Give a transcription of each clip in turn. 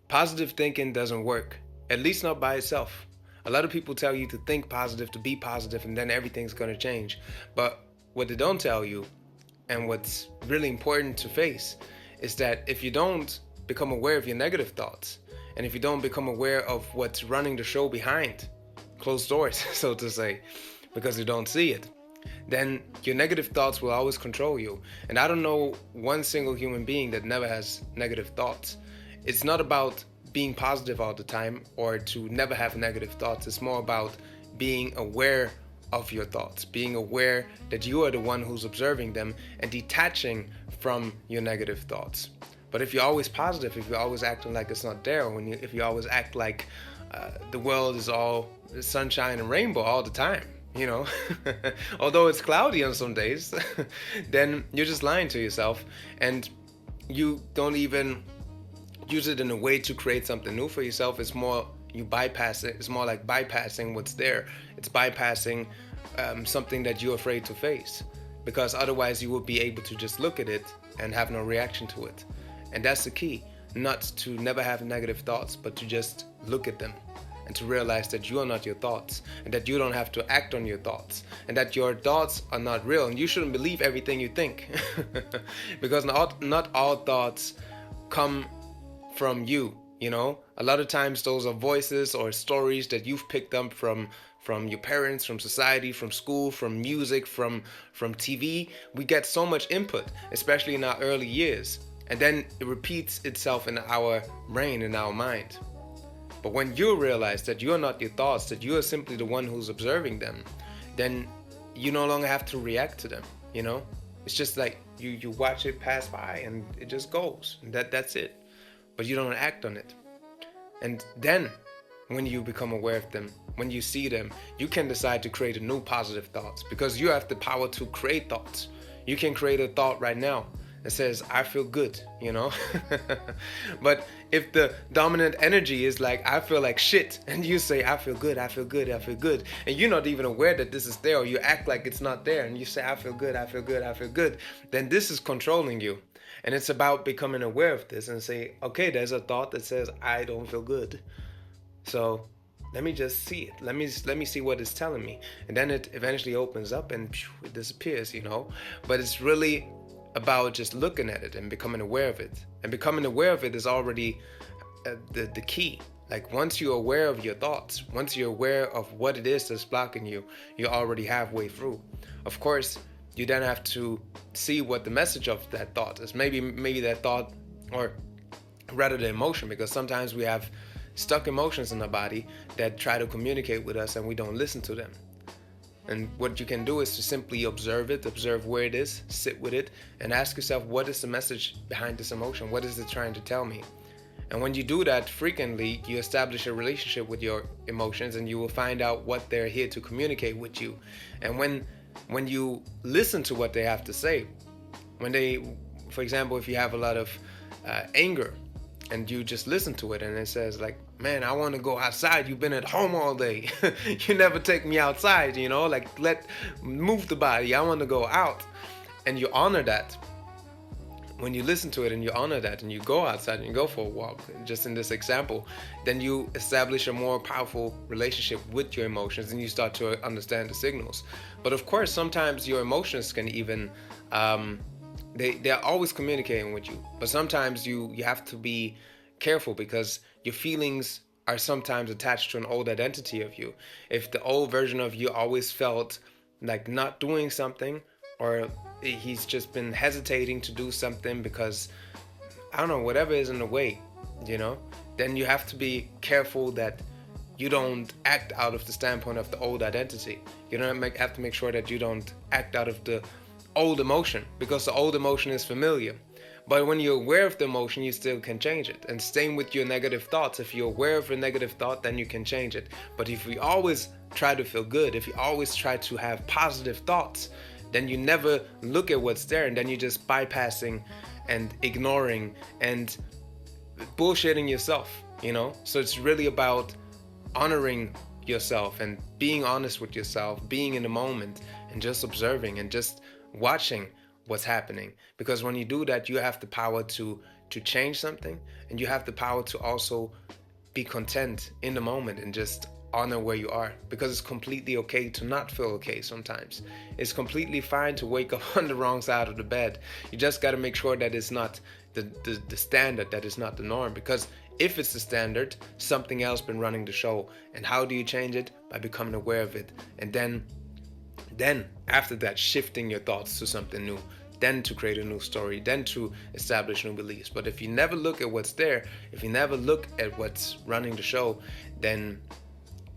Positive thinking doesn't work, at least not by itself. A lot of people tell you to think positive, to be positive, and then everything's going to change. But what they don't tell you, and what's really important to face, is that if you don't become aware of your negative thoughts, and if you don't become aware of what's running the show behind closed doors, so to say, because you don't see it, then your negative thoughts will always control you. And I don't know one single human being that never has negative thoughts. It's not about being positive all the time or to never have negative thoughts. It's more about being aware of your thoughts, being aware that you are the one who's observing them and detaching from your negative thoughts. But if you're always positive, if you're always acting like it's not there, if you always act like the world is all sunshine and rainbow all the time, you know, although it's cloudy on some days, then you're just lying to yourself, and you don't even use it in a way to create something new for yourself. It's more you bypass it. It's more like bypassing what's there. It's bypassing something that you're afraid to face, because otherwise you would be able to just look at it and have no reaction to it. And that's the key, not to never have negative thoughts, but to just look at them and to realize that you are not your thoughts, and that you don't have to act on your thoughts, and that your thoughts are not real, and you shouldn't believe everything you think because not all thoughts come from you, you know. A lot of times those are voices or stories that you've picked up from your parents, from society, from school, from music, from TV. We get so much input, especially in our early years, and then it repeats itself in our brain, in our mind. But when you realize that you're not your thoughts, that you are simply the one who's observing them, then you no longer have to react to them, you know. It's just like you watch it pass by and it just goes. That's it. But you don't act on it. And then when you become aware of them, when you see them, you can decide to create a new positive thoughts, because you have the power to create thoughts. You can create a thought right now that says, I feel good, you know. But if the dominant energy is like, I feel like shit, and you say, I feel good, I feel good, I feel good, and you're not even aware that this is there, or you act like it's not there, and you say, I feel good, I feel good, I feel good, then this is controlling you. And it's about becoming aware of this and say, okay, there's a thought that says, I don't feel good. So let me just see it. Let me see what it's telling me. And then it eventually opens up and it disappears, you know. But it's really about just looking at it and becoming aware of it. And becoming aware of it is already the key. Like once you're aware of your thoughts, once you're aware of what it is that's blocking you, you're already halfway through. Of course, you then have to see what the message of that thought is. Maybe that thought, or rather the emotion, because sometimes we have stuck emotions in our body that try to communicate with us and we don't listen to them. And what you can do is to simply observe it, observe where it is, sit with it, and ask yourself, what is the message behind this emotion? What is it trying to tell me? And when you do that frequently, you establish a relationship with your emotions, and you will find out what they're here to communicate with you. And when you listen to what they have to say, when they, for example, if you have a lot of anger, and you just listen to it and it says like, man, I want to go outside, you've been at home all day, you never take me outside, you know, like move the body, I want to go out. And you honor that. When you listen to it and you honor that and you go outside and you go for a walk, just in this example, then you establish a more powerful relationship with your emotions and you start to understand the signals. But of course, sometimes your emotions can even they're always communicating with you, but sometimes you have to be careful, because your feelings are sometimes attached to an old identity of you. If the old version of you always felt like not doing something, or he's just been hesitating to do something because, I don't know, whatever is in the way, you know, then you have to be careful that you don't act out of the standpoint of the old identity. You don't have to make sure that you don't act out of the old emotion, because the old emotion is familiar. But when you're aware of the emotion, you still can change it. And same with your negative thoughts. If you're aware of a negative thought, then you can change it. But if you always try to feel good, if you always try to have positive thoughts, then you never look at what's there, and then you're just bypassing and ignoring and bullshitting yourself, you know? So it's really about honoring yourself and being honest with yourself, being in the moment and just observing and just watching what's happening. Because when you do that, you have the power to to change something, and you have the power to also be content in the moment and just honor where you are, because it's completely okay to not feel okay sometimes. It's completely fine to wake up on the wrong side of the bed. You just got to make sure that it's not the standard, that is not the norm, because if it's the standard, something else been running the show. And how do you change it? By becoming aware of it, and then after that, shifting your thoughts to something new, then to create a new story, then to establish new beliefs. But if you never look at what's there, if you never look at what's running the show, then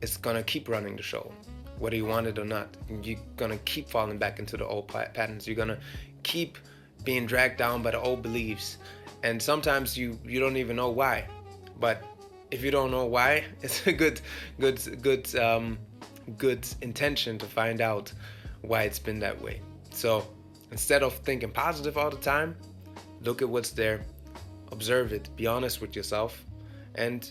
it's gonna keep running the show, whether you want it or not. You're gonna keep falling back into the old patterns. You're gonna keep being dragged down by the old beliefs, and sometimes you don't even know why. But if you don't know why, it's a good intention to find out why it's been that way. So instead of thinking positive all the time, look at what's there, observe it, be honest with yourself, and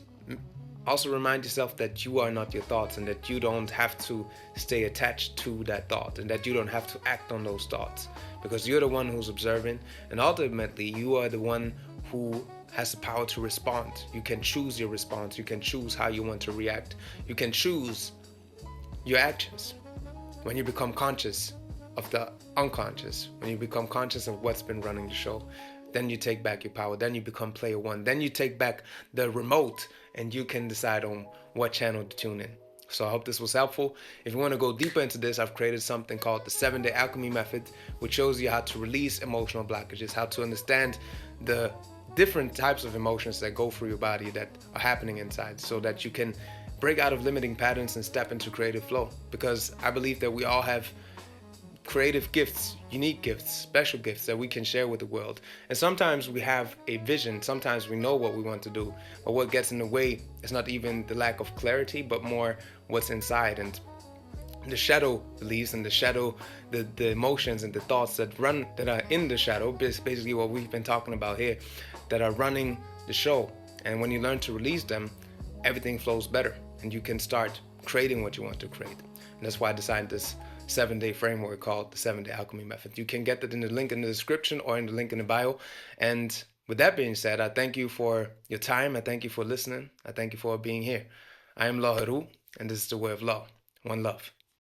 also remind yourself that you are not your thoughts, and that you don't have to stay attached to that thought, and that you don't have to act on those thoughts, because you're the one who's observing, and ultimately you are the one who has the power to respond. You can choose your response. You can choose how you want to react. You can choose your actions. When you become conscious of the unconscious, when you become conscious of what's been running the show, then you take back your power. Then you become player one. Then you take back the remote, and you can decide on what channel to tune in. So I hope this was helpful. If you want to go deeper into this, I've created something called the 7-Day Alchemy Method, which shows you how to release emotional blockages, how to understand the different types of emotions that go through your body that are happening inside, so that you can break out of limiting patterns and step into creative flow. Because I believe that we all have creative gifts, unique gifts, special gifts that we can share with the world. And sometimes we have a vision, sometimes we know what we want to do, but what gets in the way is not even the lack of clarity, but more what's inside. And the shadow beliefs and the shadow, the emotions and the thoughts that are in the shadow, basically what we've been talking about here, that are running the show. And when you learn to release them, everything flows better, and you can start creating what you want to create. And that's why I designed this 7-day framework called the 7-Day Alchemy Method. You can get that in the link in the description or in the link in the bio. And with that being said, I thank you for your time. I thank you for listening. I thank you for being here. I am Law Haru, and this is the way of law. One love.